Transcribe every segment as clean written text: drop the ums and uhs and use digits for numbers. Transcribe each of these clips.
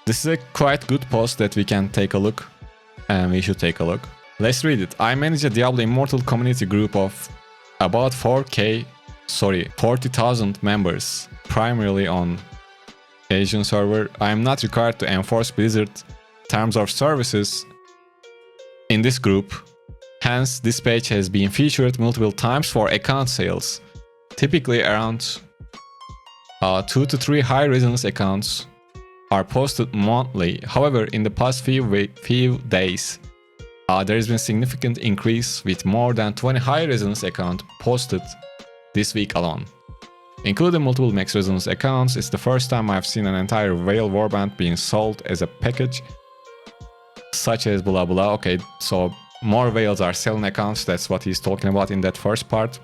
This is a quite good post that we can take a look, and we should take a look. Let's read it. I manage a Diablo Immortal community group of about 40,000 members, primarily on Asian server. I am not required to enforce Blizzard terms of services in this group. Hence, this page has been featured multiple times for account sales. Typically around 2 to 3 high resonance accounts are posted monthly. However, in the past few days, there has been a significant increase with more than 20 high resonance accounts posted this week alone. Including multiple max resonance accounts, it's the first time I've seen an entire Veil warband being sold as a package, such as blah blah. Okay, so more Veils are selling accounts, that's what he's talking about in that first part.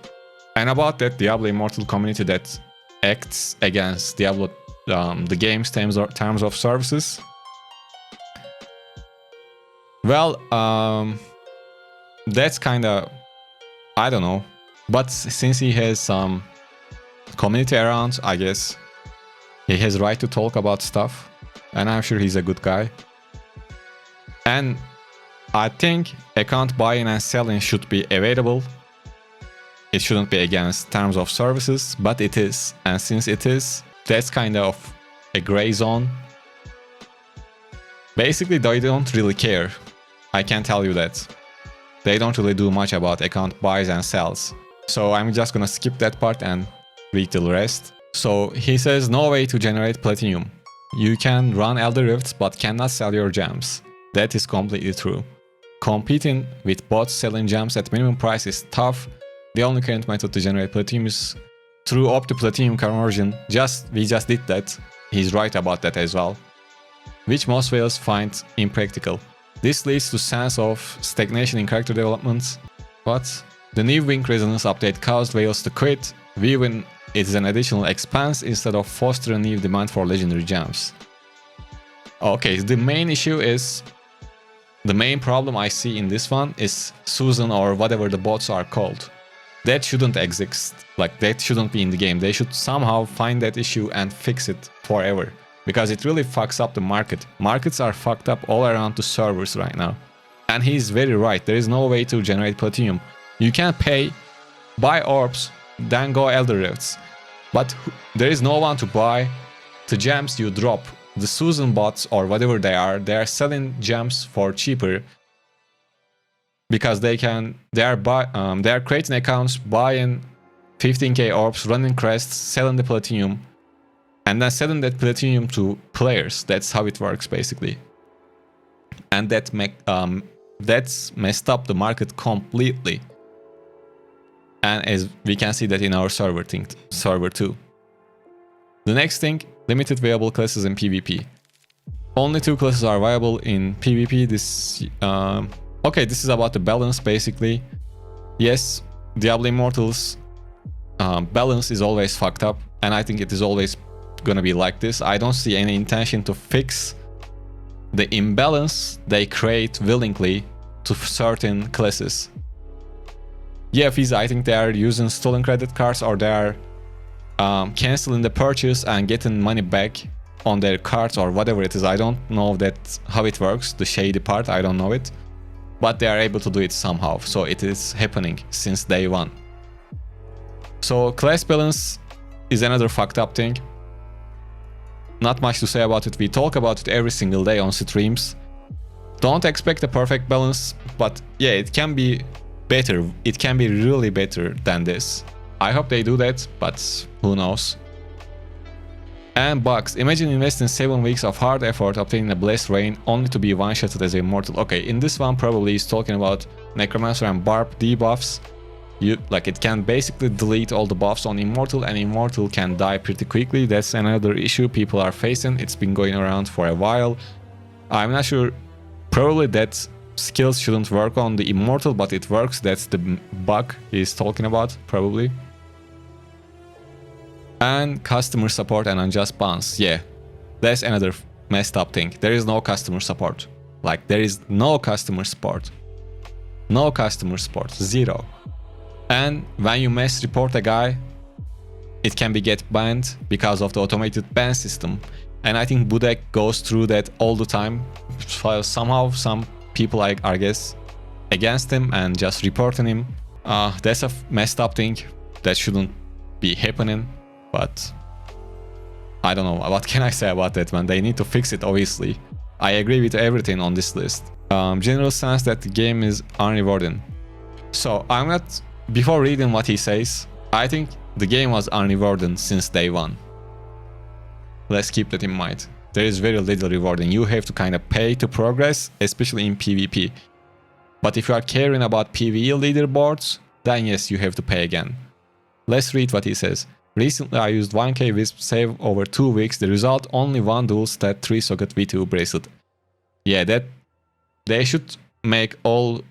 And about that Diablo Immortal community that acts against Diablo, the game's terms of services. Well, that's kinda, I don't know. But since he has some community around, I guess he has right to talk about stuff, and I'm sure he's a good guy. And I think account buying and selling should be available. It shouldn't be against terms of services, but it is. And since it is, that's kind of a gray zone. Basically, they don't really care. I can tell you that. They don't really do much about account buys and sells. So I'm just gonna skip that part and read the rest. So he says, no way to generate platinum. You can run Elder Rifts but cannot sell your gems. That is completely true. Competing with bots selling gems at minimum price is tough. The only current method to generate platinum is through Opti-Platinum conversion. We just did that. He's right about that as well. Which most Veils find impractical. This leads to sense of stagnation in character development. But the new Wing Resonance update caused Veils to quit, viewing it as an additional expense instead of fostering new demand for legendary gems. Okay, the main issue is, the main problem I see in this one is Susan or whatever the bots are called. That shouldn't exist, like that shouldn't be in the game. They should somehow find that issue and fix it forever. Because it really fucks up the market. Markets are fucked up all around the servers right now. And he's very right, there is no way to generate platinum. You can pay, buy orbs, then go Elder Rifts. But there is no one to buy the gems you drop. The Susan bots or whatever they are selling gems for cheaper. Because they are creating accounts, buying 15k orbs, running crests, selling the platinum. And then selling that platinum to players. That's how it works basically. And that's messed up the market completely. And as we can see that in our server too. The next thing, limited viable classes in PvP. Only 2 classes are viable in PvP. Okay, this is about the balance basically. Yes, Diablo Immortal's balance is always fucked up, and I think it is always gonna be like this. I don't see any intention to fix the imbalance they create willingly to certain classes. Yeah, I think they are using stolen credit cards, or they are canceling the purchase and getting money back on their cards or whatever it is. I don't know how it works, the shady part, I don't know it. But they are able to do it somehow, so it is happening since day one. So class balance is another fucked up thing. Not much to say about it, we talk about it every single day on streams. Don't expect a perfect balance, but yeah, it can be better. It can be really better than this. I hope they do that, but who knows. And bugs. Imagine investing 7 weeks of hard effort obtaining a Blessed Rain only to be one-shotted as Immortal. Okay, in this one probably he's talking about Necromancer and Barb debuffs. It can basically delete all the buffs on Immortal, and Immortal can die pretty quickly. That's another issue people are facing. It's been going around for a while. I'm not sure. Probably that skills shouldn't work on the Immortal, but it works. That's the bug he's talking about, probably. And customer support and unjust bans. Yeah, that's another messed up thing. There is no customer support. There is no customer support. No customer support. Zero. And when you mass report a guy, it can get banned because of the automated ban system. And I think Budek goes through that all the time. So somehow some people, I guess, against him and just reporting him. That's a messed up thing. That shouldn't be happening. But I don't know. What can I say about that, man? They need to fix it, obviously. I agree with everything on this list. General sense that the game is unrewarding. So I'm not... Before reading what he says, I think the game was unrewarding since day one. Let's keep that in mind. There is very little rewarding. You have to kind of pay to progress, especially in PvP. But if you are caring about PvE leaderboards, then yes, you have to pay again. Let's read what he says. Recently I used 1k Wisp save over 2 weeks. The result, only one dual stat 3-socket V2 bracelet. Yeah, that they should make all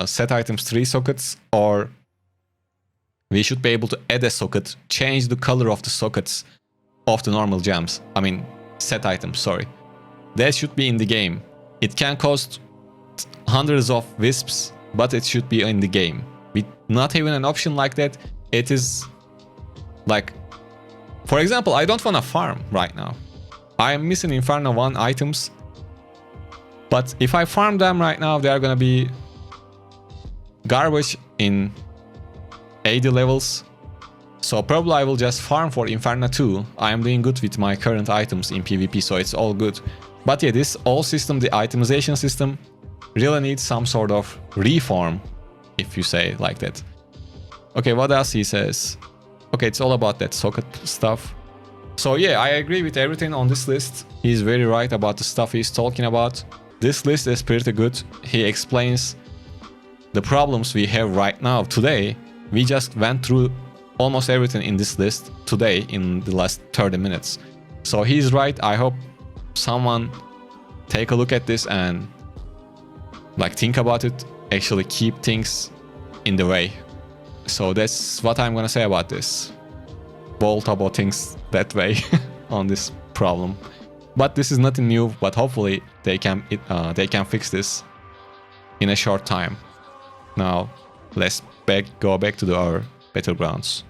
set items 3 sockets, or we should be able to add a socket, change the color of the sockets of the normal gems. I mean, set items, sorry. That should be in the game. It can cost hundreds of wisps, but it should be in the game. With not having an option like that, it is like, for example, I don't want to farm right now. I am missing Inferno 1 items, but if I farm them right now, they are gonna be garbage in 80 levels. So probably I will just farm for Inferno 2. I am doing good with my current items in PvP, so it's all good. But yeah, this whole system, the itemization system, really needs some sort of reform, if you say it like that. Okay, what else he says? Okay, it's all about that socket stuff. So yeah, I agree with everything on this list. He's very right about the stuff he's talking about. This list is pretty good. He explains the problems we have right now today. We just went through almost everything in this list today in the last 30 minutes. So he's right. I hope someone take a look at this and like think about it, actually keep things in the way. So that's what I'm gonna say about this. Bold about things that way on this problem. But this is nothing new, but hopefully they can fix this in a short time. Now let's go back to our battlegrounds.